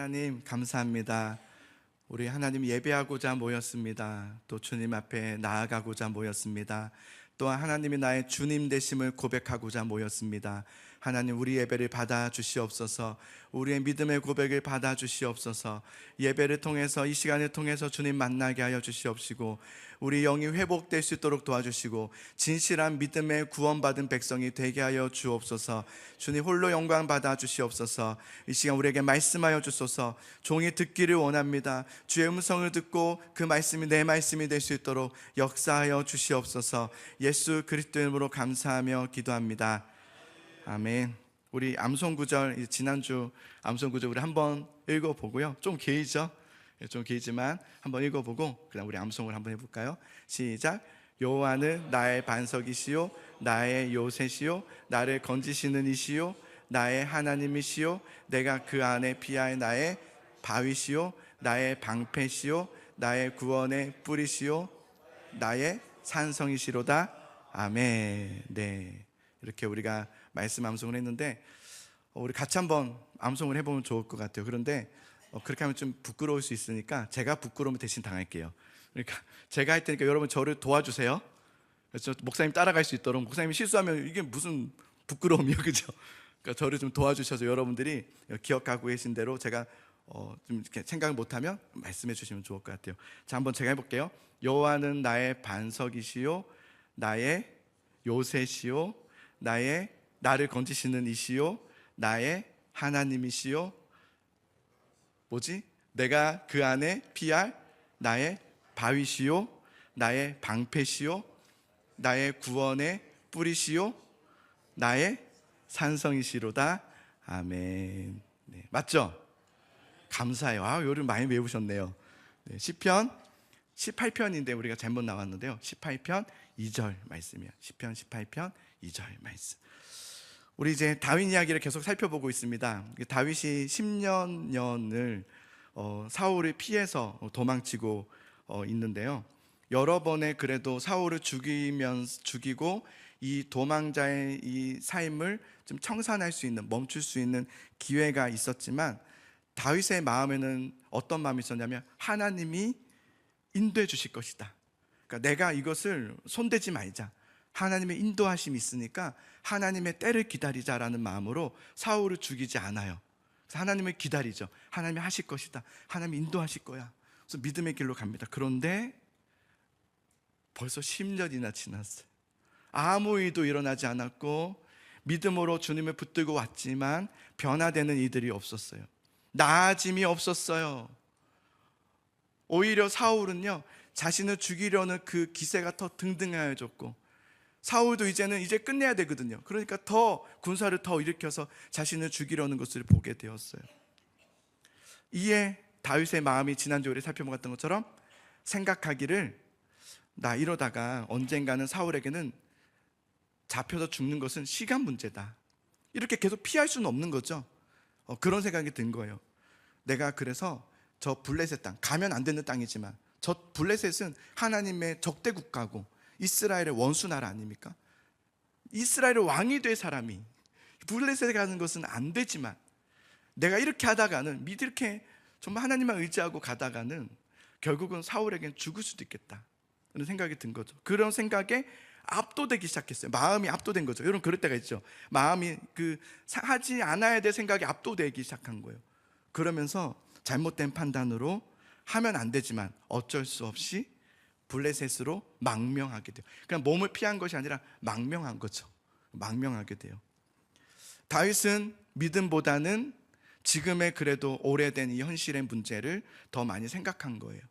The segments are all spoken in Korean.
하나님 감사합니다. 우리 하나님 예배하고자 모였습니다. 또 주님 앞에 나아가고자 모였습니다. 또한 하나님이 나의 주님 되심을 고백하고자 모였습니다. 하나님, 우리 예배를 받아 주시옵소서. 우리의 믿음의 고백을 받아 주시옵소서. 예배를 통해서, 이 시간을 통해서 주님 만나게 하여 주시옵시고, 우리 영이 회복될 수 있도록 도와주시고, 진실한 믿음의 구원받은 백성이 되게 하여 주옵소서. 주님 홀로 영광 받아 주시옵소서. 이 시간 우리에게 말씀하여 주소서. 종이 듣기를 원합니다. 주의 음성을 듣고 그 말씀이 내 말씀이 될 수 있도록 역사하여 주시옵소서. 예수 그리스도의 이름으로 감사하며 기도합니다. 아멘. 우리 암송구절, 지난주 암송구절 우리 한번 읽어보고요. 좀 길죠? 좀 길지만 한번 읽어보고 그다음 우리 암송을 한번 해볼까요? 시작. 여호와는 나의 반석이시요 나의 요새시요 나를 건지시는 이시요 나의 하나님이시요 내가 그 안에 피할 나의 바위시요 나의 방패시요 나의 구원의 뿌리시요 나의 산성이시로다. 아멘. 네, 이렇게 우리가 말씀 암송을 했는데 우리 같이 한번 암송을 해보면 좋을 것 같아요. 그런데 그렇게 하면 좀 부끄러울 수 있으니까 제가 부끄러우면 대신 당할게요. 그러니까 제가 할 테니까 여러분 저를 도와주세요. 그래서 목사님 따라갈 수 있도록. 목사님이 실수하면 이게 무슨 부끄러움이요, 그죠? 그러니까 저를 좀 도와주셔서 여러분들이 기억하고 계신 대로 제가 좀 이렇게 생각을 못하면 말씀해 주시면 좋을 것 같아요. 자, 한번 제가 해볼게요. 여호와는 나의 반석이시요 나의 요새시요 나를 건지시는 이시요 나의 하나님이시요 내가 그 안에 피할 나의 바위시요 나의 방패시요 나의 구원의 뿌리시요 나의 산성이시로다. 아멘. 네, 맞죠? 감사해요. 요즘 많이 외우셨네요. 네, 시편 18편인데 우리가 잘못 나왔는데요. 18편 2절 말씀이에요. 시편 18편 2절 말씀. 우리 이제 다윗 이야기를 계속 살펴보고 있습니다. 다윗이 10년을 사울을 피해서 도망치고 있는데요. 여러 번의 그래도 사울을 죽이고 이 도망자의 이 삶을 좀 청산할 수 있는, 멈출 수 있는 기회가 있었지만 다윗의 마음에는 어떤 마음이 있었냐면 하나님이 인도해 주실 것이다. 그러니까 내가 이것을 손대지 말자. 하나님의 인도하심이 있으니까 하나님의 때를 기다리자라는 마음으로 사울을 죽이지 않아요. 그래서 하나님을 기다리죠. 하나님이 하실 것이다. 하나님이 인도하실 거야. 그래서 믿음의 길로 갑니다. 그런데 벌써 10년이나 지났어요. 아무 일도 일어나지 않았고 믿음으로 주님을 붙들고 왔지만 변화되는 이들이 없었어요. 나아짐이 없었어요. 오히려 사울은요, 자신을 죽이려는 그 기세가 더 등등해졌고, 사울도 이제 끝내야 되거든요. 그러니까 더 군사를 더 일으켜서 자신을 죽이려는 것을 보게 되었어요. 이에 다윗의 마음이 지난주에 우리 살펴봤던 것처럼 생각하기를, 나 이러다가 언젠가는 사울에게는 잡혀서 죽는 것은 시간 문제다. 이렇게 계속 피할 수는 없는 거죠. 그런 생각이 든 거예요. 내가 그래서 저 블레셋 땅, 가면 안 되는 땅이지만 저 블레셋은 하나님의 적대 국가고 이스라엘의 원수 나라 아닙니까? 이스라엘의 왕이 될 사람이 블레셋에 가는 것은 안 되지만 내가 이렇게 하다가는 이렇게 정말 하나님만 의지하고 가다가는 결국은 사울에겐 죽을 수도 있겠다 그런 생각이 든 거죠. 그런 생각에 압도되기 시작했어요. 마음이 압도된 거죠. 여러분 그럴 때가 있죠. 마음이 하지 않아야 될 생각이 압도되기 시작한 거예요. 그러면서 잘못된 판단으로 하면 안 되지만 어쩔 수 없이 블레셋으로 망명하게 돼요. 그냥 몸을 피한 것이 아니라 망명한 거죠. 망명하게 돼요. 다윗은 믿음보다는 지금의 그래도 오래된 이 현실의 문제를 더 많이 생각한 거예요.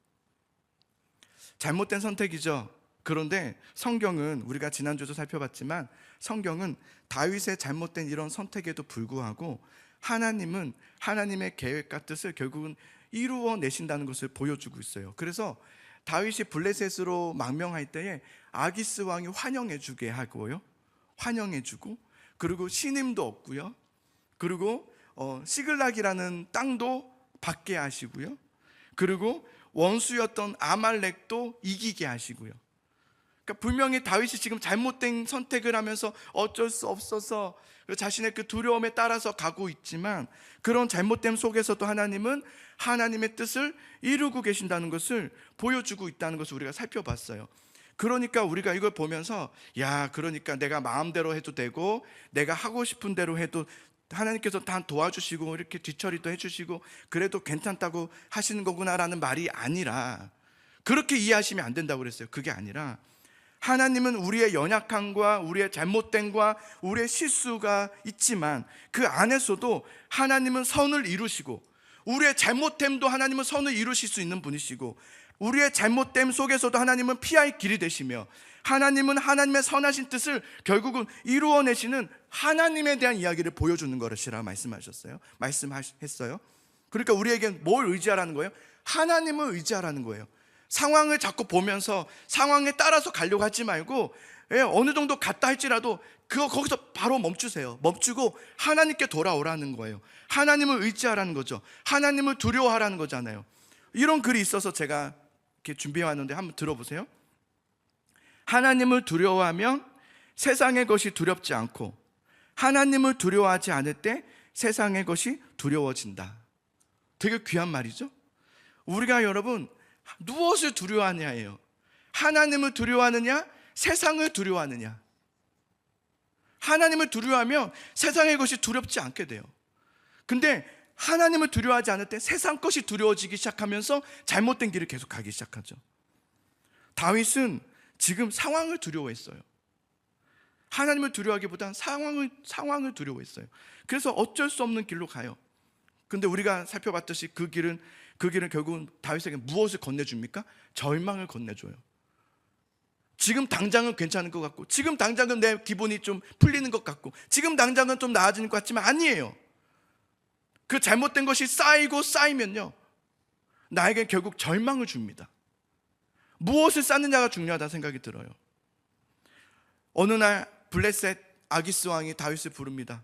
잘못된 선택이죠. 그런데 성경은, 우리가 지난주도 살펴봤지만 성경은 다윗의 잘못된 이런 선택에도 불구하고 하나님은 하나님의 계획과 뜻을 결국은 이루어 내신다는 것을 보여주고 있어요. 그래서 다윗이 블레셋으로 망명할 때에 아기스 왕이 환영해 주게 하고요, 환영해 주고, 그리고 신임도 얻고요, 그리고 시글락이라는 땅도 받게 하시고요, 그리고 원수였던 아말렉도 이기게 하시고요. 그러니까 분명히 다윗이 지금 잘못된 선택을 하면서 어쩔 수 없어서 자신의 그 두려움에 따라서 가고 있지만, 그런 잘못됨 속에서도 하나님은 하나님의 뜻을 이루고 계신다는 것을 보여주고 있다는 것을 우리가 살펴봤어요. 그러니까 우리가 이걸 보면서, 야, 그러니까 내가 마음대로 해도 되고 내가 하고 싶은 대로 해도 하나님께서 다 도와주시고 이렇게 뒤처리도 해주시고 그래도 괜찮다고 하시는 거구나라는 말이 아니라, 그렇게 이해하시면 안 된다고 그랬어요. 그게 아니라 하나님은 우리의 연약함과 우리의 잘못됨과 우리의 실수가 있지만 그 안에서도 하나님은 선을 이루시고, 우리의 잘못됨도 하나님은 선을 이루실 수 있는 분이시고, 우리의 잘못됨 속에서도 하나님은 피할 길이 되시며, 하나님은 하나님의 선하신 뜻을 결국은 이루어내시는 하나님에 대한 이야기를 보여주는 것이라 말씀했어요. 그러니까 우리에게 뭘 의지하라는 거예요? 하나님을 의지하라는 거예요. 상황을 자꾸 보면서 상황에 따라서 가려고 하지 말고, 어느 정도 갔다 할지라도 거기서 바로 멈추세요. 멈추고 하나님께 돌아오라는 거예요. 하나님을 의지하라는 거죠. 하나님을 두려워하라는 거잖아요. 이런 글이 있어서 제가 이렇게 준비해 왔는데 한번 들어보세요. 하나님을 두려워하면 세상의 것이 두렵지 않고, 하나님을 두려워하지 않을 때 세상의 것이 두려워진다. 되게 귀한 말이죠. 우리가 여러분 무엇을 두려워하느냐예요. 하나님을 두려워하느냐, 세상을 두려워하느냐. 하나님을 두려워하면 세상의 것이 두렵지 않게 돼요. 근데 하나님을 두려워하지 않을 때 세상 것이 두려워지기 시작하면서 잘못된 길을 계속 가기 시작하죠. 다윗은 지금 상황을 두려워했어요. 하나님을 두려워하기보다는 상황을 두려워했어요. 그래서 어쩔 수 없는 길로 가요. 근데 우리가 살펴봤듯이 그 길은 결국은 다윗에게 무엇을 건네줍니까? 절망을 건네줘요. 지금 당장은 괜찮은 것 같고, 지금 당장은 내 기분이 좀 풀리는 것 같고, 지금 당장은 좀 나아지는 것 같지만 아니에요. 그 잘못된 것이 쌓이면요, 나에게 결국 절망을 줍니다. 무엇을 쌓느냐가 중요하다 생각이 들어요. 어느 날 블레셋 아기스 왕이 다윗을 부릅니다.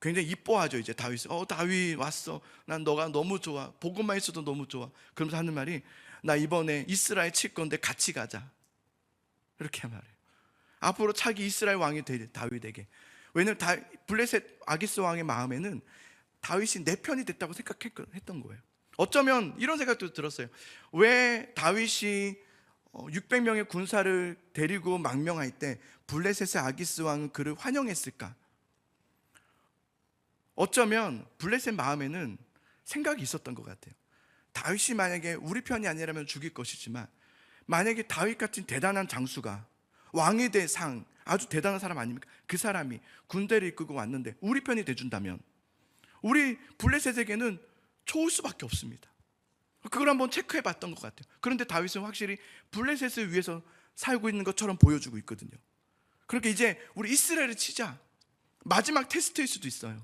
굉장히 이뻐하죠. 이제 다윗을. 다윗 왔어. 난 너가 너무 좋아. 보고만 있어도 너무 좋아. 그러면서 하는 말이, 나 이번에 이스라엘 칠 건데 같이 가자. 이렇게 말해요. 앞으로 차기 이스라엘 왕이 돼, 다윗에게. 왜냐면 블레셋 아기스 왕의 마음에는 다윗이 내 편이 됐다고 생각했던 거예요. 어쩌면 이런 생각도 들었어요. 왜 다윗이 600명의 군사를 데리고 망명할 때 블레셋의 아기스 왕은 그를 환영했을까? 어쩌면 블레셋 마음에는 생각이 있었던 것 같아요. 다윗이 만약에 우리 편이 아니라면 죽일 것이지만, 만약에 다윗 같은 대단한 장수가, 왕이 될 상, 아주 대단한 사람 아닙니까? 그 사람이 군대를 이끌고 왔는데 우리 편이 돼준다면 우리 블레셋에게는 좋을 수밖에 없습니다. 그걸 한번 체크해 봤던 것 같아요. 그런데 다윗은 확실히 블레셋을 위해서 살고 있는 것처럼 보여주고 있거든요. 그렇게 이제 우리 이스라엘을 치자, 마지막 테스트일 수도 있어요.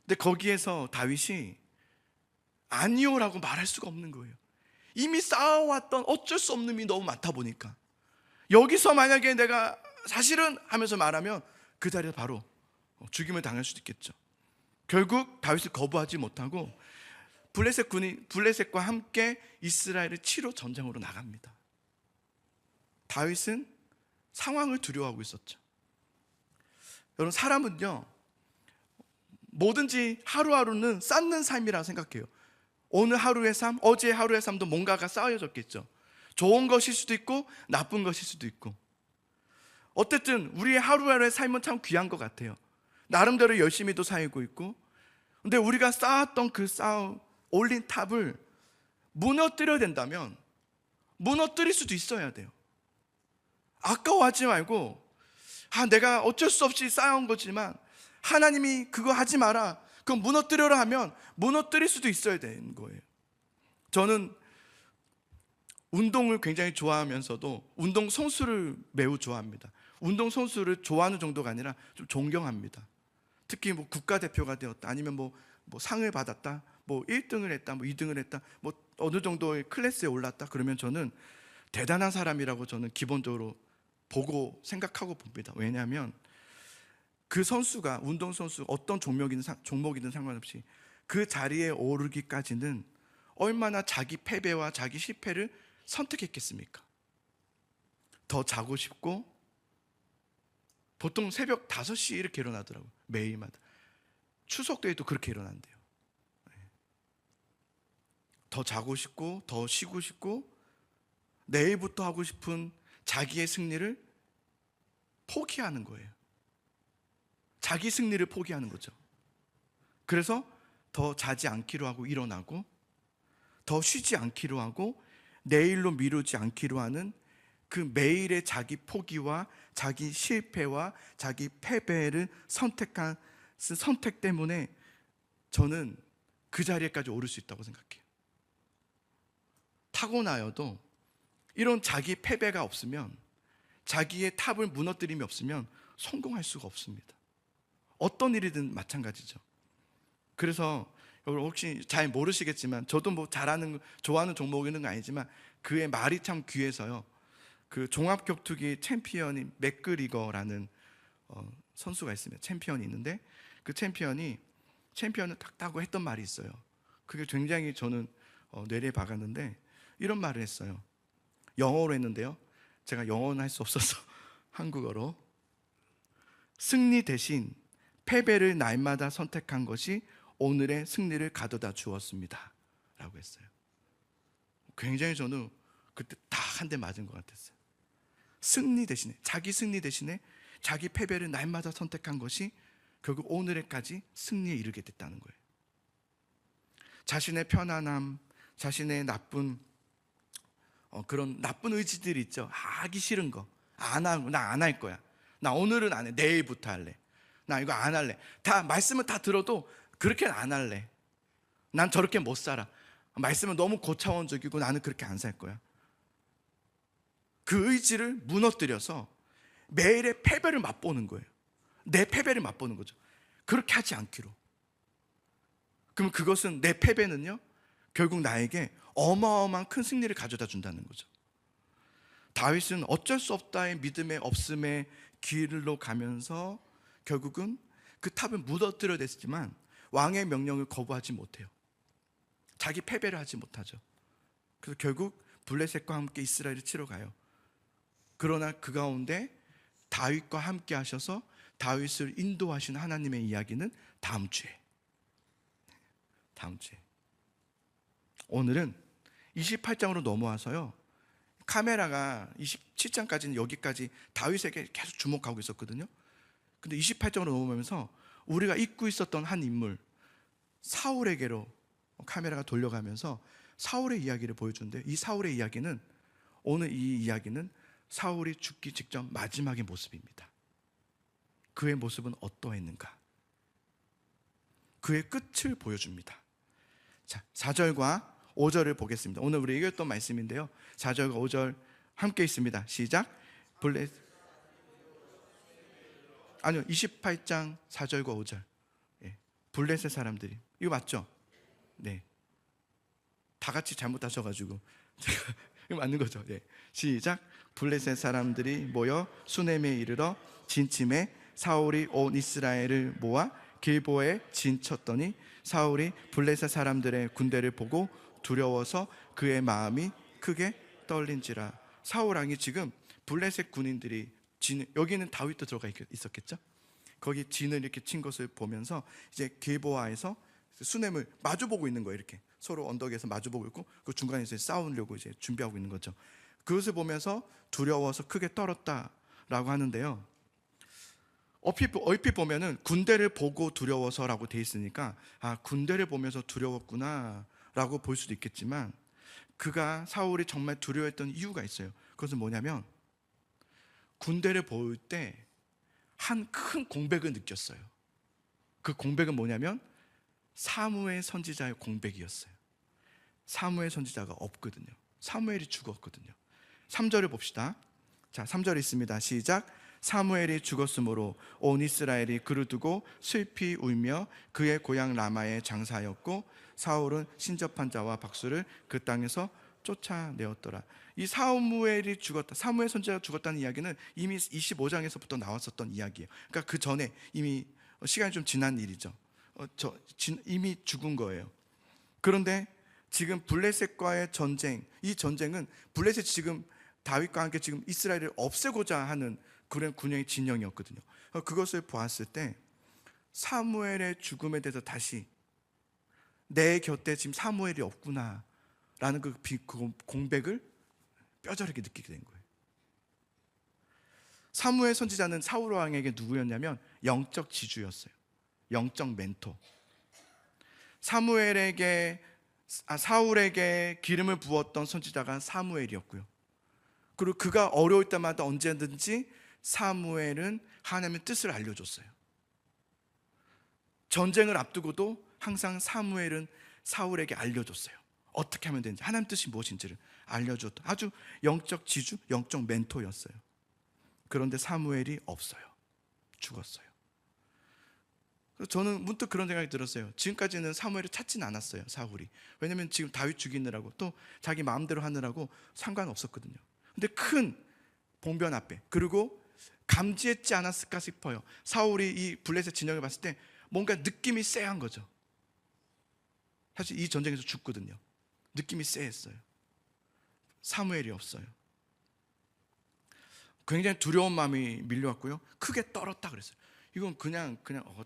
근데 거기에서 다윗이 아니요라고 말할 수가 없는 거예요. 이미 쌓아왔던 어쩔 수 없는 힘이 너무 많다 보니까, 여기서 만약에 내가 사실은 하면서 말하면 그 자리에서 바로 죽임을 당할 수도 있겠죠. 결국 다윗을 거부하지 못하고 블레셋과 함께 이스라엘을 치러 전쟁으로 나갑니다. 다윗은 상황을 두려워하고 있었죠. 여러분, 사람은요, 뭐든지 하루하루는 쌓는 삶이라 생각해요. 오늘 하루의 삶, 어제 하루의 삶도 뭔가가 쌓여졌겠죠. 좋은 것일 수도 있고 나쁜 것일 수도 있고. 어쨌든 우리의 하루하루의 삶은 참 귀한 것 같아요. 나름대로 열심히도 살고 있고. 근데 우리가 쌓았던 그 올린 탑을 무너뜨려야 된다면 무너뜨릴 수도 있어야 돼요. 아까워하지 말고, 내가 어쩔 수 없이 쌓아온 거지만 하나님이 그거 하지 마라, 그거 무너뜨려라 하면 무너뜨릴 수도 있어야 되는 거예요. 저는 운동을 굉장히 좋아하면서도 운동 선수를 매우 좋아합니다. 운동 선수를 좋아하는 정도가 아니라 좀 존경합니다. 특히 뭐 국가대표가 되었다, 아니면 뭐 상을 받았다, 뭐 1등을 했다, 뭐 2등을 했다, 뭐 어느 정도의 클래스에 올랐다, 그러면 저는 대단한 사람이라고 저는 기본적으로 보고 생각하고 봅니다. 왜냐하면 그 선수가, 운동선수 어떤 종목이든 상관없이 그 자리에 오르기까지는 얼마나 자기 패배와 자기 실패를 선택했겠습니까? 더 자고 싶고, 보통 새벽 5시에 이렇게 일어나더라고요. 매일마다. 추석 때에도 그렇게 일어난대요. 더 자고 싶고, 더 쉬고 싶고, 내일부터 하고 싶은 자기의 승리를 포기하는 거예요. 자기 승리를 포기하는 거죠. 그래서 더 자지 않기로 하고 일어나고, 더 쉬지 않기로 하고, 내일로 미루지 않기로 하는 그 매일의 자기 포기와 자기 실패와 자기 패배를 선택한 선택 때문에 저는 그 자리에까지 오를 수 있다고 생각해요. 타고나여도 이런 자기 패배가 없으면, 자기의 탑을 무너뜨림이 없으면 성공할 수가 없습니다. 어떤 일이든 마찬가지죠. 그래서 여러분 혹시 잘 모르시겠지만, 저도 뭐 좋아하는 종목이 있는 건 아니지만 그의 말이 참 귀해서요. 그 종합격투기 챔피언인 맥그리거라는 선수가 있습니다. 챔피언이 있는데, 그 챔피언을 딱 따고 했던 말이 있어요. 그게 굉장히 저는 뇌리에 박았는데, 이런 말을 했어요. 영어로 했는데요, 제가 영어는 할 수 없어서 한국어로. 승리 대신 패배를 날마다 선택한 것이 오늘의 승리를 가져다 주었습니다 라고 했어요. 굉장히 저는 그때 다 한 대 맞은 것 같았어요. 승리 대신에, 자기 승리 대신에 자기 패배를 날마다 선택한 것이 결국 오늘에까지 승리에 이르게 됐다는 거예요. 자신의 편안함, 자신의 그런 나쁜 의지들이 있죠. 하기 싫은 거, 나 안 할 거야, 나 오늘은 안 해, 내일부터 할래, 나 이거 안 할래, 다 말씀은 다 들어도 그렇게는 안 할래, 난 저렇게 못 살아, 말씀은 너무 고차원적이고 나는 그렇게 안 살 거야. 그 의지를 무너뜨려서 매일의 패배를 맛보는 거예요. 내 패배를 맛보는 거죠. 그렇게 하지 않기로. 그럼 그것은, 내 패배는요, 결국 나에게 어마어마한 큰 승리를 가져다 준다는 거죠. 다윗은 어쩔 수 없다의 믿음의 없음의 길로 가면서 결국은 그 탑을 무너뜨려 냈지만 왕의 명령을 거부하지 못해요. 자기 패배를 하지 못하죠. 그래서 결국 블레셋과 함께 이스라엘을 치러 가요. 그러나 그 가운데 다윗과 함께 하셔서 다윗을 인도하신 하나님의 이야기는 다음 주에. 오늘은 28장으로 넘어와서요, 카메라가 27장까지는 여기까지 다윗에게 계속 주목하고 있었거든요. 근데 28장으로 넘어오면서 우리가 잊고 있었던 한 인물 사울에게로 카메라가 돌려가면서 사울의 이야기를 보여주는데, 이 사울의 이야기는, 오늘 이 이야기는 사울이 죽기 직전 마지막의 모습입니다. 그의 모습은 어떠했는가? 그의 끝을 보여줍니다. 자, 4절과 5절을 보겠습니다. 오늘 우리 읽었던 말씀인데요, 4절과 5절 함께 있습니다. 시작. 28장 4절과 5절. 블레셋 사람들이, 이거 맞죠? 네. 다 같이 잘못하셔가지고 이거 맞는 거죠? 네. 시작. 블레셋 사람들이 모여 수넴에 이르러 진침해 사울이 온 이스라엘을 모아 길보에 진쳤더니 사울이 블레셋 사람들의 군대를 보고 두려워서 그의 마음이 크게 떨린지라. 사울 왕이 지금 블레셋 군인들이 여기는 다윗도 들어가 있었겠죠? 거기 진을 이렇게 친 것을 보면서 이제 길보아에서 수넴을 마주보고 있는 거예요. 이렇게 서로 언덕에서 마주보고 있고, 그 중간에서 싸우려고 이제 준비하고 있는 거죠. 그것을 보면서 두려워서 크게 떨었다라고 하는데요, 얼핏 보면은 군대를 보고 두려워서라고 돼 있으니까, 군대를 보면서 두려웠구나 라고 볼 수도 있겠지만, 사울이 정말 두려워했던 이유가 있어요. 그것은 뭐냐면, 군대를 볼 때 한 큰 공백을 느꼈어요. 그 공백은 뭐냐면 사무엘 선지자의 공백이었어요. 사무엘 선지자가 없거든요. 사무엘이 죽었거든요. 3절을 봅시다. 자, 3절 있습니다. 시작. 사무엘이 죽었으므로 온 이스라엘이 그를 두고 슬피 울며 그의 고향 라마에 장사하였고 사울은 신접한 자와 박수를 그 땅에서 쫓아내었더라. 이 사무엘 선지자가 죽었다는 이야기는 이미 25장에서부터 나왔었던 이야기예요. 그러니까 그 전에 이미 시간이 좀 지난 일이죠. 이미 죽은 거예요. 그런데 지금 블레셋과의 전쟁, 이 전쟁은 블레셋이 지금 다윗과 함께 지금 이스라엘을 없애고자 하는 그런 군영의 진영이었거든요. 그것을 보았을 때 사무엘의 죽음에 대해서 다시 내 곁에 지금 사무엘이 없구나 라는 그 공백을 뼈저리게 느끼게 된 거예요. 사무엘 선지자는 사울 왕에게 누구였냐면 영적 지주였어요. 영적 멘토. 사울에게 기름을 부었던 선지자가 사무엘이었고요. 그리고 그가 어려울 때마다 언제든지 사무엘은 하나님의 뜻을 알려줬어요. 전쟁을 앞두고도 항상 사무엘은 사울에게 알려줬어요. 어떻게 하면 되는지, 하나님 뜻이 무엇인지를 알려줬던 아주 영적 지주, 영적 멘토였어요. 그런데 사무엘이 없어요. 죽었어요. 저는 문득 그런 생각이 들었어요. 지금까지는 사무엘을 찾진 않았어요, 사울이. 왜냐하면 지금 다윗 죽이느라고 또 자기 마음대로 하느라고 상관없었거든요. 근데 큰 봉변 앞에, 그리고 감지했지 않았을까 싶어요. 사울이 이 블레셋 진영을 봤을 때 뭔가 느낌이 쎄한 거죠. 사실 이 전쟁에서 죽거든요. 느낌이 쎄했어요. 사무엘이 없어요. 굉장히 두려운 마음이 밀려왔고요. 크게 떨었다 그랬어요. 이건 그냥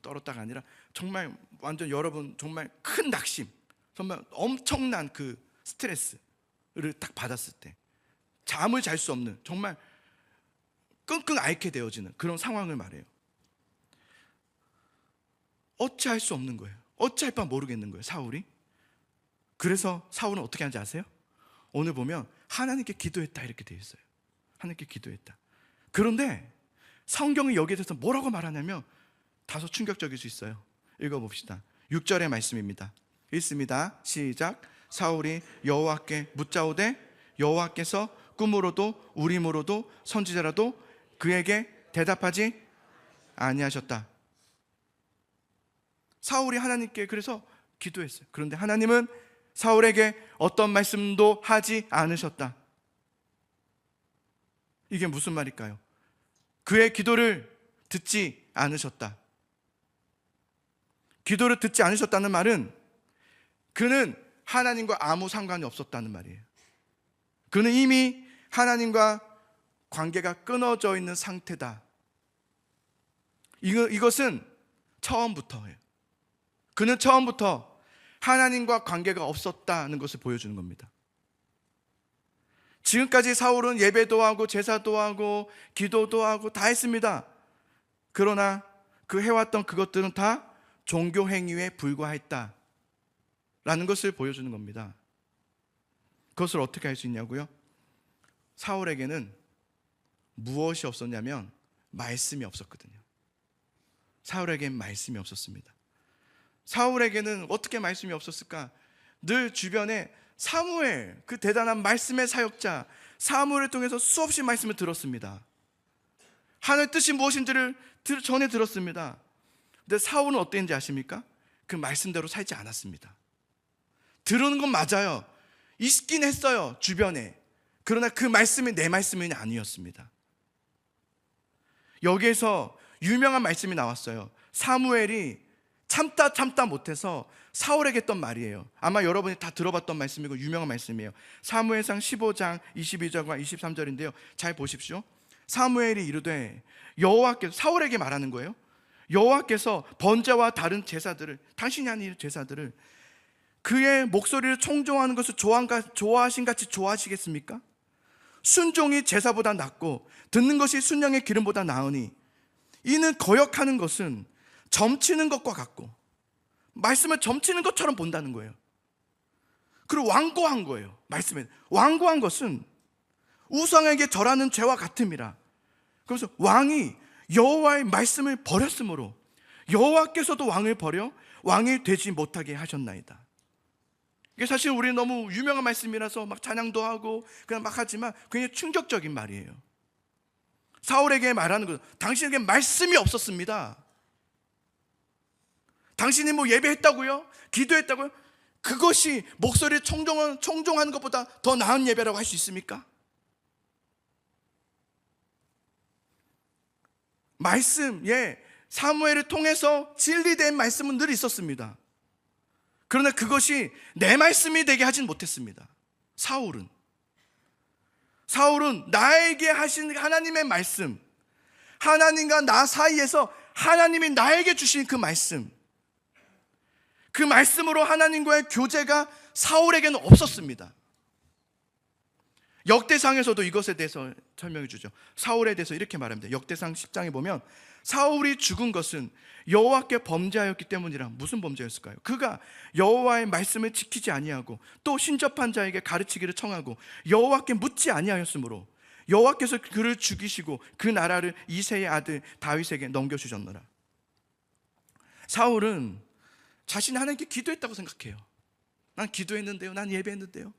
떨었다가 아니라 정말 완전 여러분 정말 큰 낙심, 정말 엄청난 그 스트레스를 딱 받았을 때 잠을 잘 수 없는, 정말 끙끙 앓게 되어지는 그런 상황을 말해요. 어찌할 수 없는 거예요. 어찌할 바 모르겠는 거예요, 사울이. 그래서 사울은 어떻게 하는지 아세요? 오늘 보면 하나님께 기도했다 이렇게 되어 있어요. 하나님께 기도했다. 그런데 성경이 여기에 대해서 뭐라고 말하냐면 다소 충격적일 수 있어요. 읽어봅시다. 6절의 말씀입니다. 읽습니다. 시작. 사울이 여호와께 묻자오되 여호와께서 꿈으로도 우림으로도 선지자라도 그에게 대답하지 아니하셨다. 사울이 하나님께 그래서 기도했어요. 그런데 하나님은 사울에게 어떤 말씀도 하지 않으셨다. 이게 무슨 말일까요? 그의 기도를 듣지 않으셨다. 기도를 듣지 않으셨다는 말은 그는 하나님과 아무 상관이 없었다는 말이에요. 그는 이미 하나님과 관계가 끊어져 있는 상태다. 이것은 처음부터예요. 그는 처음부터 하나님과 관계가 없었다는 것을 보여주는 겁니다. 지금까지 사울은 예배도 하고 제사도 하고 기도도 하고 다 했습니다. 그러나 그 해왔던 그것들은 다 종교 행위에 불과했다라는 것을 보여주는 겁니다. 그것을 어떻게 할 수 있냐고요? 사울에게는 무엇이 없었냐면 말씀이 없었거든요. 사울에게는 말씀이 없었습니다. 사울에게는 어떻게 말씀이 없었을까? 늘 주변에 사무엘, 그 대단한 말씀의 사역자 사무엘을 통해서 수없이 말씀을 들었습니다. 하나님의 뜻이 무엇인지를 전해 들었습니다. 근데 사울은 어땠는지 아십니까? 그 말씀대로 살지 않았습니다. 들은 건 맞아요. 있긴 했어요, 주변에. 그러나 그 말씀이 내 말씀이 아니었습니다. 여기에서 유명한 말씀이 나왔어요. 사무엘이 참다 못해서 사울에게 했던 말이에요. 아마 여러분이 다 들어봤던 말씀이고 유명한 말씀이에요. 사무엘상 15장 22절과 23절인데요 잘 보십시오. 사무엘이 이르되 여호와께서, 사울에게 말하는 거예요. 여호와께서 번제와 다른 제사들을, 당신이 아닌 제사들을, 그의 목소리를 청종하는 것을 좋아하신 같이 좋아하시겠습니까? 순종이 제사보다 낫고 듣는 것이 순양의 기름보다 나으니 이는 거역하는 것은 점치는 것과 같고, 말씀을 점치는 것처럼 본다는 거예요. 그리고 완고한 거예요. 말씀에 완고한 것은 우상에게 절하는 죄와 같음이라. 그래서 왕이 여호와의 말씀을 버렸으므로 여호와께서도 왕을 버려 왕이 되지 못하게 하셨나이다. 이게 사실 우리 너무 유명한 말씀이라서 막 찬양도 하고 그냥 막 하지만 굉장히 충격적인 말이에요. 사울에게 말하는 것, 당신에게 말씀이 없었습니다. 당신이 뭐 예배했다고요? 기도했다고요? 그것이 목소리를 청종하는 것보다 더 나은 예배라고 할 수 있습니까? 말씀, 사무엘을 통해서 진리된 말씀은 늘 있었습니다. 그러나 그것이 내 말씀이 되게 하진 못했습니다. 사울은 사울은 나에게 하신 하나님의 말씀, 하나님과 나 사이에서 하나님이 나에게 주신 그 말씀, 그 말씀으로 하나님과의 교제가 사울에게는 없었습니다. 역대상에서도 이것에 대해서 설명해 주죠. 사울에 대해서 이렇게 말합니다. 역대상 10장에 보면 사울이 죽은 것은 여호와께 범죄하였기 때문이라. 무슨 범죄였을까요? 그가 여호와의 말씀을 지키지 아니하고 또 신접한 자에게 가르치기를 청하고 여호와께 묻지 아니하였으므로 여호와께서 그를 죽이시고 그 나라를 이새의 아들 다윗에게 넘겨주셨노라. 사울은 자신이 하나님께 기도했다고 생각해요. 난 기도했는데요, 난 예배했는데요.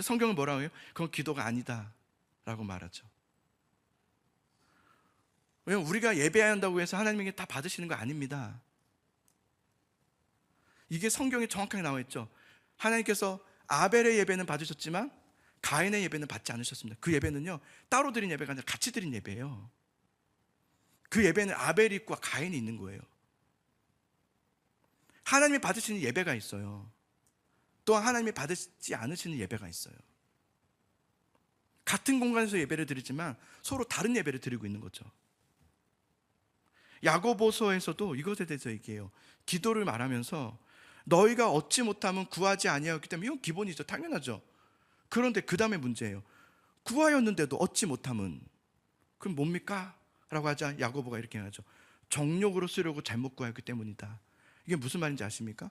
성경은 뭐라고 해요? 그건 기도가 아니다 라고 말하죠. 왜냐하면 우리가 예배해야 한다고 해서 하나님에게 다 받으시는 거 아닙니다. 이게 성경에 정확하게 나와 있죠. 하나님께서 아벨의 예배는 받으셨지만 가인의 예배는 받지 않으셨습니다. 그 예배는요, 따로 드린 예배가 아니라 같이 드린 예배예요. 그 예배는 아벨이 있고 가인이 있는 거예요. 하나님이 받으시는 예배가 있어요. 또한 하나님이 받으시지 않으시는 예배가 있어요. 같은 공간에서 예배를 드리지만 서로 다른 예배를 드리고 있는 거죠. 야고보서에서도 이것에 대해서 얘기해요. 기도를 말하면서 너희가 얻지 못하면 구하지 아니하였기 때문에, 이건 기본이죠. 당연하죠. 그런데 그 다음에 문제예요. 구하였는데도 얻지 못하면 그럼 뭡니까? 라고 하자 야고보가 이렇게 하죠. 정욕으로 쓰려고 잘못 구하였기 때문이다. 이게 무슨 말인지 아십니까?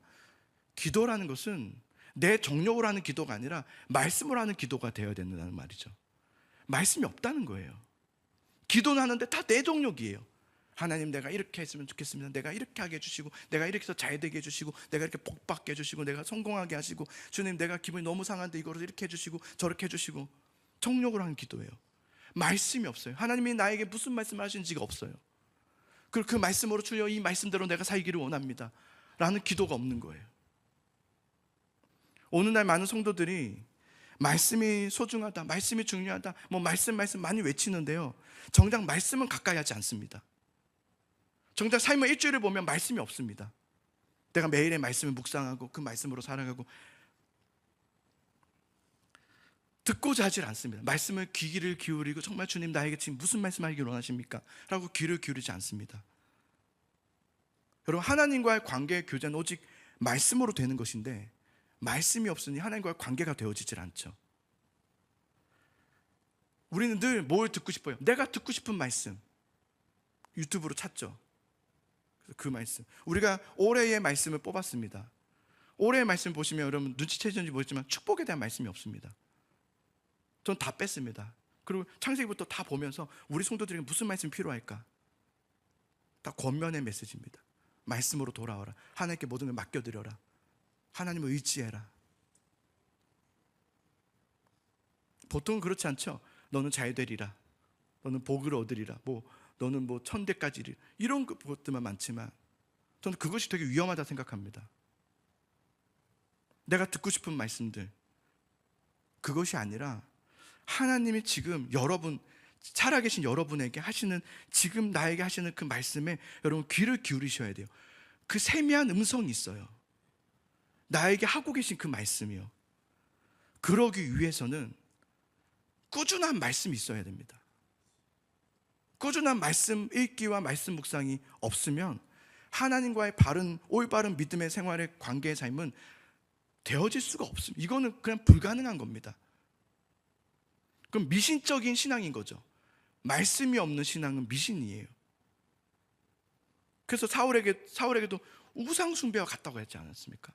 기도라는 것은 내 정욕으로 하는 기도가 아니라 말씀으로 하는 기도가 되어야 된다는 말이죠. 말씀이 없다는 거예요. 기도는 하는데 다 내 정욕이에요. 하나님, 내가 이렇게 했으면 좋겠습니다. 내가 이렇게 하게 해주시고, 내가 이렇게 해서 잘 되게 해주시고, 내가 이렇게 복 받게 해주시고, 내가 성공하게 하시고, 주님 내가 기분이 너무 상한데 이거를 이렇게 해주시고 저렇게 해주시고. 정욕으로 하는 기도예요. 말씀이 없어요. 하나님이 나에게 무슨 말씀을 하시는지가 없어요. 그리고 그 말씀으로 주여 이 말씀대로 내가 살기를 원합니다 라는 기도가 없는 거예요. 오늘날 많은 성도들이 말씀이 소중하다, 말씀이 중요하다, 뭐 말씀 많이 외치는데요, 정작 말씀은 가까이 하지 않습니다. 정작 삶의 일주일을 보면 말씀이 없습니다. 내가 매일의 말씀을 묵상하고 그 말씀으로 살아가고 듣고자 하질 않습니다. 말씀을 귀를 기울이고 정말 주님 나에게 지금 무슨 말씀하기를 원하십니까? 라고 귀를 기울이지 않습니다. 여러분, 하나님과의 관계의 교제는 오직 말씀으로 되는 것인데 말씀이 없으니 하나님과의 관계가 되어지질 않죠. 우리는 늘 뭘 듣고 싶어요? 내가 듣고 싶은 말씀 유튜브로 찾죠. 그 말씀, 우리가 올해의 말씀을 뽑았습니다. 올해의 말씀 보시면 여러분 눈치채셨는지 모르겠지만 축복에 대한 말씀이 없습니다. 전 다 뺐습니다. 그리고 창세기부터 다 보면서 우리 성도들에게 무슨 말씀이 필요할까? 다 권면의 메시지입니다. 말씀으로 돌아와라. 하나님께 모든 걸 맡겨드려라. 하나님을 의지해라. 보통은 그렇지 않죠. 너는 잘 되리라, 너는 복을 얻으리라, 너는 천대까지 이르리라, 이런 것들만 많지만 저는 그것이 되게 위험하다 생각합니다. 내가 듣고 싶은 말씀들, 그것이 아니라 하나님이 지금 여러분, 살아계신 여러분에게 하시는, 지금 나에게 하시는 그 말씀에 여러분 귀를 기울이셔야 돼요. 그 세미한 음성이 있어요. 나에게 하고 계신 그 말씀이요. 그러기 위해서는 꾸준한 말씀이 있어야 됩니다. 꾸준한 말씀 읽기와 말씀 묵상이 없으면 하나님과의 올바른 믿음의 생활의 관계의 삶은 되어질 수가 없습니다. 이거는 그냥 불가능한 겁니다. 그럼 미신적인 신앙인 거죠. 말씀이 없는 신앙은 미신이에요. 그래서 사울에게도 우상 숭배와 같다고 했지 않았습니까?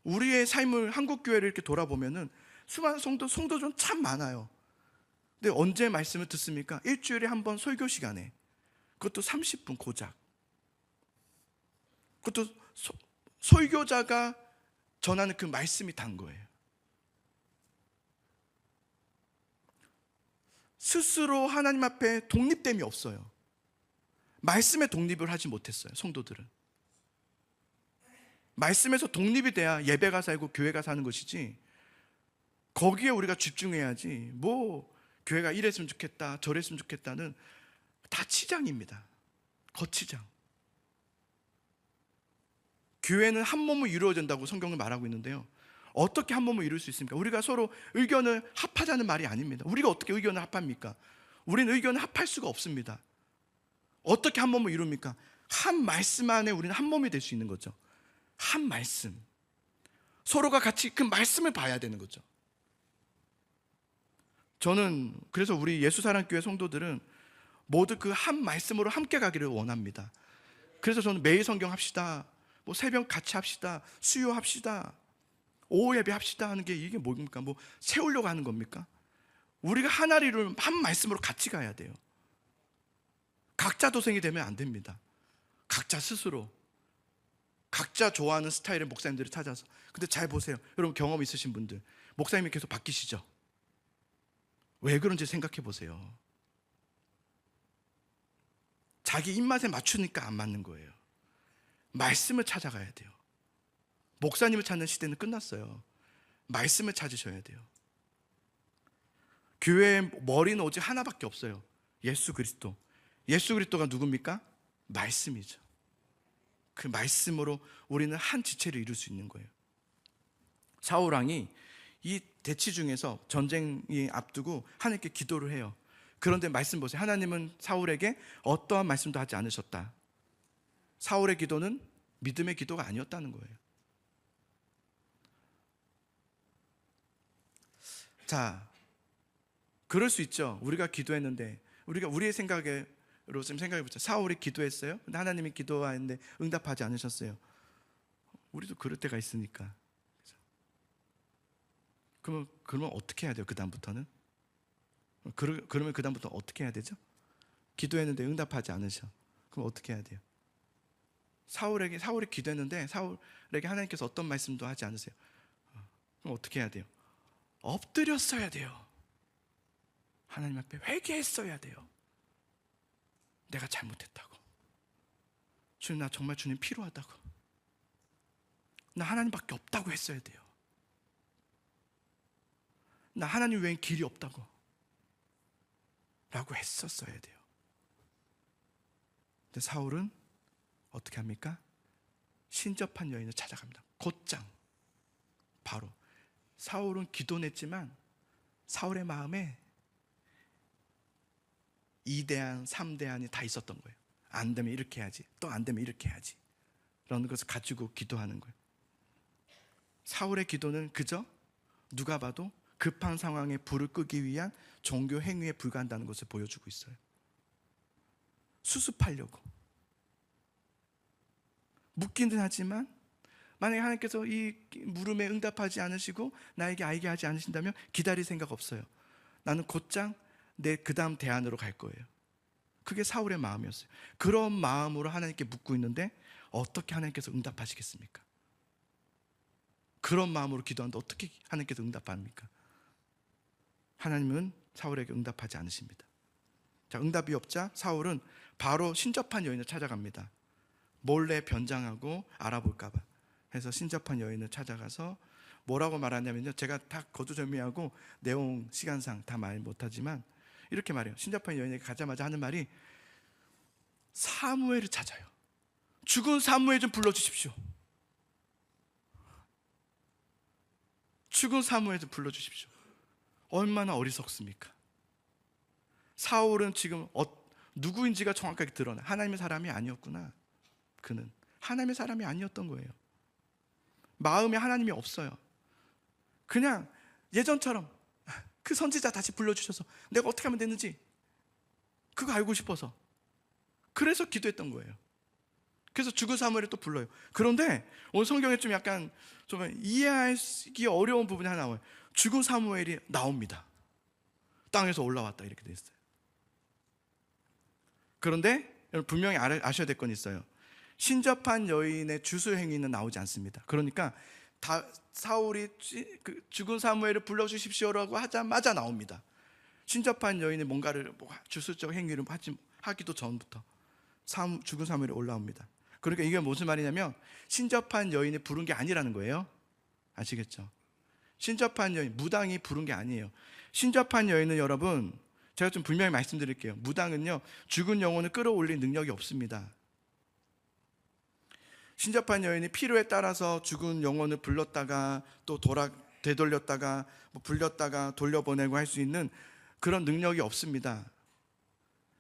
우리의 삶을, 한국 교회를 이렇게 돌아보면은 수많은 성도전 참 많아요. 근데 언제 말씀을 듣습니까? 일주일에 한 번 설교 시간에, 그것도 30분 고작. 그것도 설교자가 전하는 그 말씀이 단 거예요. 스스로 하나님 앞에 독립됨이 없어요. 말씀에 독립을 하지 못했어요, 성도들은. 말씀에서 독립이 돼야 예배가 살고 교회가 사는 것이지, 거기에 우리가 집중해야지 교회가 이랬으면 좋겠다 저랬으면 좋겠다는 다 치장입니다. 거치장. 교회는 한 몸으로 이루어진다고 성경을 말하고 있는데요, 어떻게 한 몸을 이룰 수 있습니까? 우리가 서로 의견을 합하자는 말이 아닙니다. 우리가 어떻게 의견을 합합니까? 우리는 의견을 합할 수가 없습니다. 어떻게 한 몸을 이룹니까? 한 말씀 안에 우리는 한 몸이 될 수 있는 거죠. 한 말씀. 서로가 같이 그 말씀을 봐야 되는 거죠. 저는 그래서 우리 예수사랑교회 성도들은 모두 그 한 말씀으로 함께 가기를 원합니다. 그래서 저는 매일 성경 합시다, 뭐 새벽 같이 합시다, 수요합시다, 오후 예배 합시다 하는 게 이게 뭡니까? 뭐 세우려고 하는 겁니까? 우리가 하나리를 한 말씀으로 같이 가야 돼요. 각자 도생이 되면 안 됩니다. 각자 스스로 각자 좋아하는 스타일의 목사님들을 찾아서. 근데 잘 보세요. 여러분 경험 있으신 분들, 목사님이 계속 바뀌시죠? 왜 그런지 생각해 보세요. 자기 입맛에 맞추니까 안 맞는 거예요. 말씀을 찾아가야 돼요. 목사님을 찾는 시대는 끝났어요. 말씀을 찾으셔야 돼요. 교회의 머리는 오직 하나밖에 없어요. 예수 그리스도. 예수 그리스도가 누굽니까? 말씀이죠. 그 말씀으로 우리는 한 지체를 이룰 수 있는 거예요. 사울 왕이 이 대치 중에서 전쟁이 앞두고 하나님께 기도를 해요. 그런데 말씀 보세요. 하나님은 사울에게 어떠한 말씀도 하지 않으셨다. 사울의 기도는 믿음의 기도가 아니었다는 거예요. 자, 그럴 수 있죠. 우리가 기도했는데 우리의 생각으로 지금 생각해 보자. 사울이 기도했어요. 근데 하나님이 기도하는데 응답하지 않으셨어요. 우리도 그럴 때가 있으니까. 그러면 어떻게 해야 돼요? 그 다음부터는? 그러면 그 다음부터 어떻게 해야 되죠? 기도했는데 응답하지 않으셔. 그럼 어떻게 해야 돼요? 사울이 기도했는데 사울에게 하나님께서 어떤 말씀도 하지 않으세요. 그럼 어떻게 해야 돼요? 엎드렸어야 돼요. 하나님 앞에 회개했어야 돼요. 내가 잘못했다고. 주님, 나 정말 주님 필요하다고. 나 하나님밖에 없다고 했어야 돼요. 나 하나님 외엔 길이 없다고 라고 했었어야 돼요. 근데 사울은 어떻게 합니까? 신접한 여인을 찾아갑니다. 곧장 바로. 사울은 기도냈지만 사울의 마음에 2대안, 3대안이 다 있었던 거예요. 안 되면 이렇게 해야지, 또 안 되면 이렇게 해야지, 그런 것을 가지고 기도하는 거예요. 사울의 기도는 그저 누가 봐도 급한 상황에 불을 끄기 위한 종교 행위에 불과한다는 것을 보여주고 있어요. 수습하려고 묻기는 하지만 만약에 하나님께서 이 물음에 응답하지 않으시고 나에게 알게 하지 않으신다면 기다릴 생각 없어요. 나는 곧장 내 그 다음 대안으로 갈 거예요. 그게 사울의 마음이었어요. 그런 마음으로 하나님께 묻고 있는데 어떻게 하나님께서 응답하시겠습니까? 그런 마음으로 기도하는데 어떻게 하나님께서 응답합니까? 하나님은 사울에게 응답하지 않으십니다. 자, 응답이 없자 사울은 바로 신접한 여인을 찾아갑니다. 몰래 변장하고 알아볼까 봐 해서 신접한 여인을 찾아가서 뭐라고 말하냐면요, 제가 다 거두절미하고 내용 시간상 다 말 못하지만 이렇게 말해요. 신접한 여인에게 가자마자 하는 말이 사무엘을 찾아요. 죽은 사무엘 좀 불러주십시오. 죽은 사무엘 좀 불러주십시오. 얼마나 어리석습니까? 사울은 지금 누구인지가 정확하게 드러나. 하나님의 사람이 아니었구나. 그는 하나님의 사람이 아니었던 거예요. 마음에 하나님이 없어요. 그냥 예전처럼 그 선지자 다시 불러주셔서 내가 어떻게 하면 되는지 그거 알고 싶어서, 그래서 기도했던 거예요. 그래서 죽은 사무엘을 또 불러요. 그런데 오늘 성경에 좀 약간 좀 이해하기 어려운 부분이 하나 나와요. 죽은 사무엘이 나옵니다. 땅에서 올라왔다 이렇게 돼 있어요. 그런데 여러분 분명히 아셔야 될 건 있어요. 신접한 여인의 주술 행위는 나오지 않습니다. 그러니까 사울이 죽은 사무엘을 불러주십시오라고 하자마자 나옵니다. 신접한 여인의 뭔가를 주술적 행위를 하기도 전부터 죽은 사무엘이 올라옵니다. 그러니까 이게 무슨 말이냐면 신접한 여인이 부른 게 아니라는 거예요. 아시겠죠? 신접한 여인, 무당이 부른 게 아니에요. 신접한 여인은 여러분, 제가 좀 분명히 말씀드릴게요. 무당은요, 죽은 영혼을 끌어올릴 능력이 없습니다. 신접한 여인이 필요에 따라서 죽은 영혼을 불렀다가 또 되돌렸다가 불렸다가 돌려보내고 할 수 있는 그런 능력이 없습니다.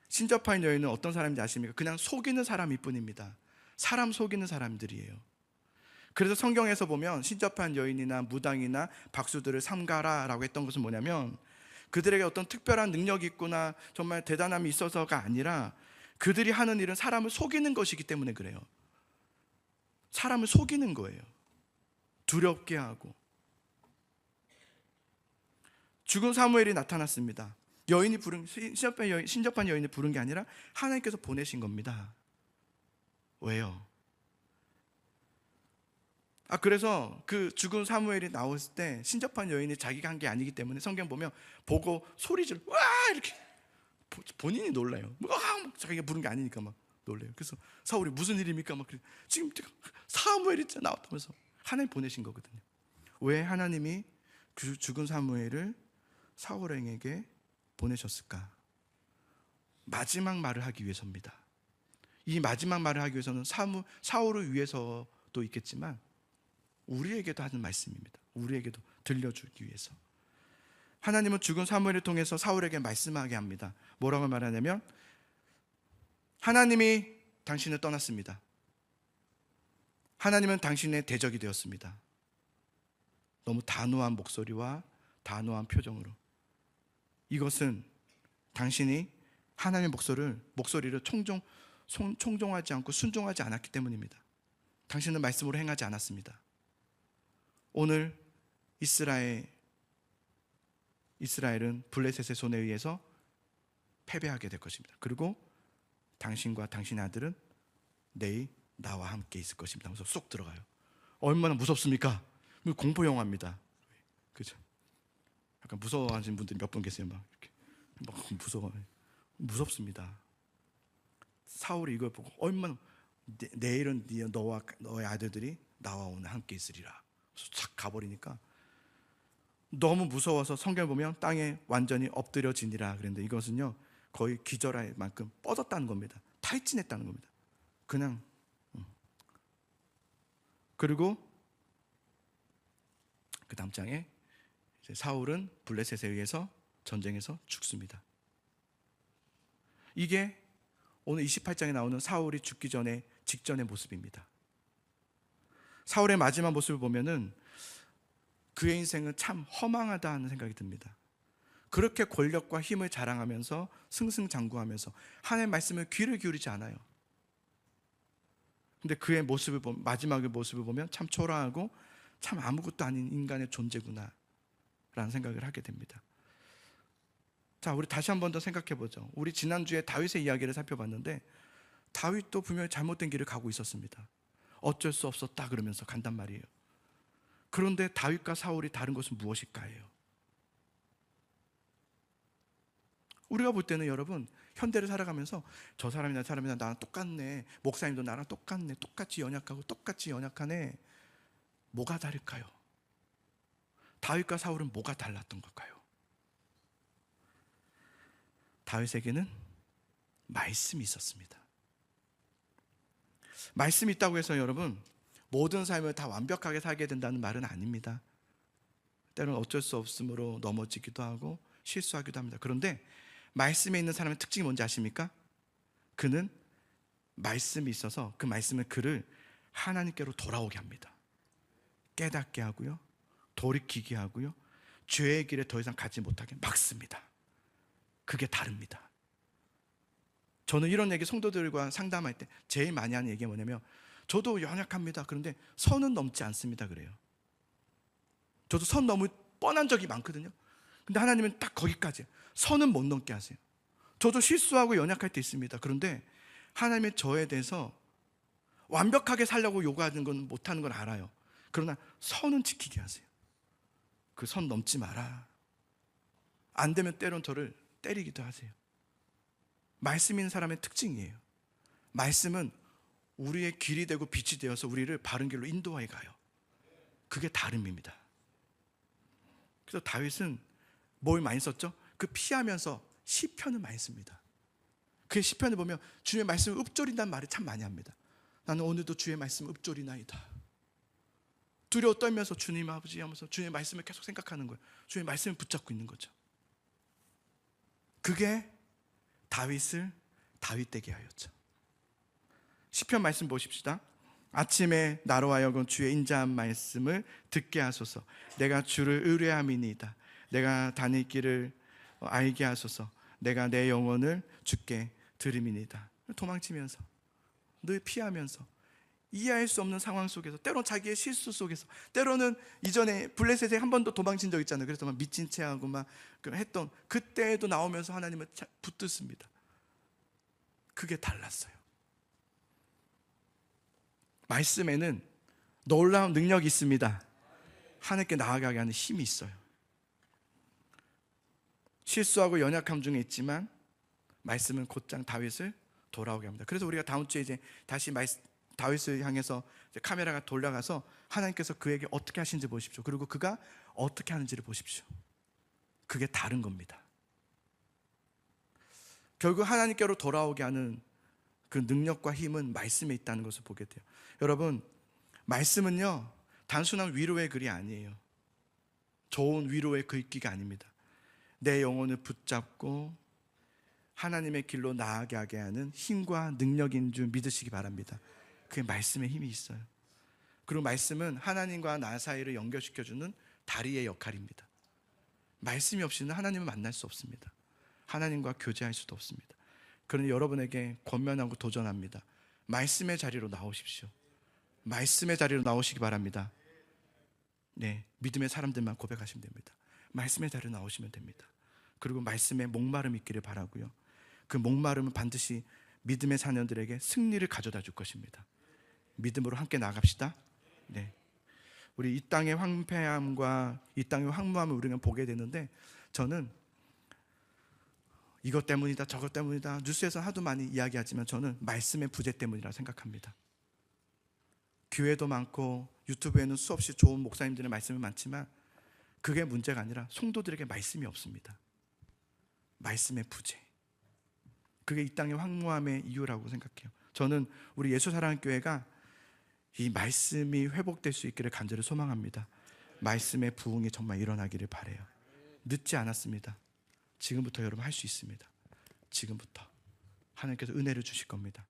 신접한 여인은 어떤 사람인지 아십니까? 그냥 속이는 사람일 뿐입니다. 사람 속이는 사람들이에요. 그래서 성경에서 보면 신접한 여인이나 무당이나 박수들을 삼가라라고 했던 것은 뭐냐면, 그들에게 어떤 특별한 능력이 있거나 정말 대단함이 있어서가 아니라 그들이 하는 일은 사람을 속이는 것이기 때문에 그래요. 사람을 속이는 거예요. 두렵게 하고. 죽은 사무엘이 나타났습니다. 신접한 여인이 부른 게 아니라 하나님께서 보내신 겁니다. 왜요? 그래서 그 죽은 사무엘이 나왔을 때 신접한 여인이 자기가 한 게 아니기 때문에 성경 보면 보고 소리질 와 이렇게 본인이 놀라요. 자기가 부른 게 아니니까 막 놀래요. 그래서 사울이 무슨 일입니까? 막 지금 사무엘이 나왔다면서 하나님 보내신 거거든요. 왜 하나님이 그 죽은 사무엘을 사울에게 보내셨을까? 마지막 말을 하기 위해서입니다. 이 마지막 말을 하기 위해서는 사울을 위해서도 있겠지만 우리에게도 하는 말씀입니다. 우리에게도 들려주기 위해서. 하나님은 죽은 사무엘을 통해서 사울에게 말씀하게 합니다. 뭐라고 말하냐면, 하나님이 당신을 떠났습니다. 하나님은 당신의 대적이 되었습니다. 너무 단호한 목소리와 단호한 표정으로. 이것은 당신이 하나님의 목소리를 총종하지 않고 순종하지 않았기 때문입니다. 당신은 말씀으로 행하지 않았습니다. 오늘 이스라엘은 블레셋의 손에 의해서 패배하게 될 것입니다. 그리고 당신과 당신의 아들은 내일 나와 함께 있을 것입니다 하면서 쏙 들어가요. 얼마나 무섭습니까? 공포 영화입니다. 그죠? 약간 무서워하시는 분들이 몇 분 계세요. 막 이렇게 무섭습니다. 사울이 이걸 보고 얼마나 내일은 너와 너의 아들들이 나와 오늘 함께 있으리라. 싹 가버리니까 너무 무서워서 성경을 보면 땅에 완전히 엎드려지니라 그랬는데, 이것은요 거의 기절할 만큼 뻗었다는 겁니다. 탈진했다는 겁니다. 그냥. 그리고 그 다음 장에 이제 사울은 블레셋에 의해서 전쟁에서 죽습니다. 이게 오늘 28장에 나오는 사울이 죽기 직전의 모습입니다. 사울의 마지막 모습을 보면은 그의 인생은 참 허망하다는 생각이 듭니다. 그렇게 권력과 힘을 자랑하면서 승승장구하면서 하나님의 말씀에 귀를 기울이지 않아요. 근데 그의 마지막의 모습을 보면 참 초라하고 참 아무것도 아닌 인간의 존재구나 라는 생각을 하게 됩니다. 자, 우리 다시 한 번 더 생각해 보죠. 우리 지난주에 다윗의 이야기를 살펴봤는데, 다윗도 분명히 잘못된 길을 가고 있었습니다. 어쩔 수 없었다 그러면서 간단 말이에요. 그런데 다윗과 사울이 다른 것은 무엇일까요? 우리가 볼 때는 여러분, 현대를 살아가면서 저 사람이나 나랑 똑같네, 목사님도 나랑 똑같네, 똑같이 연약하고 똑같이 연약하네. 뭐가 다를까요? 다윗과 사울은 뭐가 달랐던 걸까요? 다윗에게는 말씀이 있었습니다. 말씀이 있다고 해서 여러분 모든 삶을 다 완벽하게 살게 된다는 말은 아닙니다. 때로는 어쩔 수 없으므로 넘어지기도 하고 실수하기도 합니다. 그런데 말씀에 있는 사람의 특징이 뭔지 아십니까? 그는 말씀이 있어서 그 말씀은 그를 하나님께로 돌아오게 합니다. 깨닫게 하고요, 돌이키게 하고요, 죄의 길에 더 이상 가지 못하게 막습니다. 그게 다릅니다. 저는 이런 얘기 성도들과 상담할 때 제일 많이 하는 얘기가 뭐냐면, 저도 연약합니다. 그런데 선은 넘지 않습니다. 그래요. 저도 선 넘을 뻔한 적이 많거든요. 근데 하나님은 딱 거기까지, 선은 못 넘게 하세요. 저도 실수하고 연약할 때 있습니다. 그런데 하나님의 저에 대해서 완벽하게 살려고 요구하는 건 못하는 건 알아요. 그러나 선은 지키게 하세요. 그 선 넘지 마라. 안 되면 때론 저를 때리기도 하세요. 말씀 있는 사람의 특징이에요. 말씀은 우리의 길이 되고 빛이 되어서 우리를 바른 길로 인도하여 가요. 그게 다름입니다. 그래서 다윗은 뭘 많이 썼죠? 그 피하면서 시편을 많이 씁니다. 그 시편을 보면 주님의 말씀을 읊조린다는 말을 참 많이 합니다. 나는 오늘도 주의 말씀 읊조리나이다. 두려워 떨면서 주님 아버지 하면서 주의 말씀을 계속 생각하는 거예요. 주의 말씀을 붙잡고 있는 거죠. 그게 다윗을 다윗되게 하였죠. 시편 말씀 보십시다. 아침에 나로 하여금 주의 인자한 말씀을 듣게 하소서. 내가 주를 의뢰함이니이다. 내가 다닐 길을 알게 하소서. 내가 내 영혼을 주께 드림이니이다. 도망치면서 늘 피하면서 이해할 수 없는 상황 속에서, 때로는 자기의 실수 속에서, 때로는 이전에 블레셋에 한 번도 도망친 적 있잖아요. 그래서 막 미친 체하고 막 했던 그때에도 나오면서 하나님을 붙들습니다. 그게 달랐어요. 말씀에는 놀라운 능력이 있습니다. 하나님께 나아가게 하는 힘이 있어요. 실수하고 연약함 중에 있지만 말씀은 곧장 다윗을 돌아오게 합니다. 그래서 우리가 다음 주에 이제 다시 다윗을 향해서 카메라가 돌아가서 하나님께서 그에게 어떻게 하신지 보십시오. 그리고 그가 어떻게 하는지를 보십시오. 그게 다른 겁니다. 결국 하나님께로 돌아오게 하는 그 능력과 힘은 말씀에 있다는 것을 보게 돼요. 여러분, 말씀은요 단순한 위로의 글이 아니에요. 좋은 위로의 글귀가 아닙니다. 내 영혼을 붙잡고 하나님의 길로 나아가게 하는 힘과 능력인 줄 믿으시기 바랍니다. 그게 말씀에 힘이 있어요. 그리고 말씀은 하나님과 나 사이를 연결시켜주는 다리의 역할입니다. 말씀이 없이는 하나님을 만날 수 없습니다. 하나님과 교제할 수도 없습니다. 그러니 여러분에게 권면하고 도전합니다. 말씀의 자리로 나오십시오. 말씀의 자리로 나오시기 바랍니다. 네, 믿음의 사람들만 고백하시면 됩니다. 말씀의 자리로 나오시면 됩니다. 그리고 말씀에 목마름이 있기를 바라고요. 그 목마름은 반드시 믿음의 자녀들에게 승리를 가져다 줄 것입니다. 믿음으로 함께 나갑시다. 네, 우리 이 땅의 황폐함과 이 땅의 황무함을 우리는 보게 되는데, 저는 이것 때문이다 저것 때문이다 뉴스에서 하도 많이 이야기하지만 저는 말씀의 부재 때문이라고 생각합니다. 교회도 많고 유튜브에는 수없이 좋은 목사님들의 말씀이 많지만 그게 문제가 아니라 성도들에게 말씀이 없습니다. 말씀의 부재, 그게 이 땅의 황무함의 이유라고 생각해요. 저는 우리 예수사랑교회가 이 말씀이 회복될 수 있기를 간절히 소망합니다. 말씀의 부흥이 정말 일어나기를 바라요. 늦지 않았습니다. 지금부터 여러분 할 수 있습니다. 지금부터 하나님께서 은혜를 주실 겁니다.